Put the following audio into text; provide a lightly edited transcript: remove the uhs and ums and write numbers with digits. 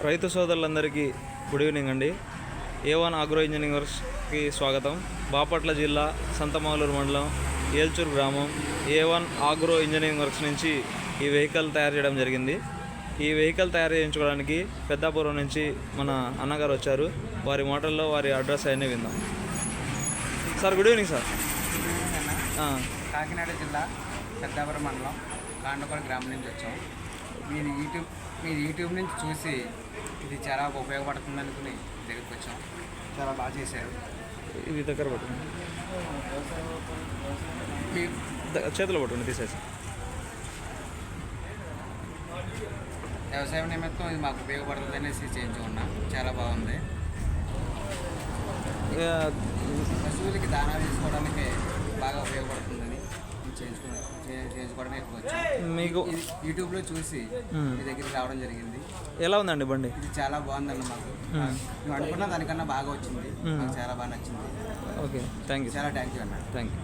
రైతు సోదరులందరికీ good evening అండి. A1 ఆగ్రో ఇంజనీరింగ్ వర్క్స్కి స్వాగతం. బాపట్ల జిల్లా సంతమాలూరు మండలం ఏల్చూరు గ్రామం A1 ఆగ్రో ఇంజనీరింగ్ వర్క్స్ నుంచి ఈ వెహికల్ తయారు చేయడం జరిగింది. ఈ వెహికల్ తయారు చేయించుకోవడానికి పెద్దాపురం నుంచి మన అన్నగారు వచ్చారు. వారి మాటల్లో వారి అడ్రస్ అన్నీ విందాం. Sir good evening sir. Kakinada జిల్లా పెద్దాపురం మండలం కాండకోట గ్రామం నుంచి వచ్చాం. మీరు యూట్యూబ్ నుంచి చూసి ఇది చాలా ఉపయోగపడుతుంది అనుకుని దగ్గరికి వచ్చాం. చాలా బాగా చేశారు. ఇది దగ్గర పట్టుకోండి, చేతిలో పట్టుకోండి తీసేసి. వ్యవసాయం నిమిత్తం ఇది మాకు ఉపయోగపడుతుంది అనేసి చేయించుకున్నాం. చాలా బాగుంది. పశువులకి దానా తీసుకోవడానికి బాగా ఉపయోగపడుతుందని చేయించుకోవడానికి ఎక్కువ వచ్చాం. మీకు యూట్యూబ్లో చూసి మీ దగ్గరికి రావడం జరిగింది. ఎలా ఉందండి బండి? ఇది చాలా బాగుందండి. మాకు మేము అనుకున్న దానికన్నా బాగా వచ్చింది. మాకు చాలా బాగా నచ్చింది. Okay, thank you. చాలా థ్యాంక్ యూ అన్న. Thank you.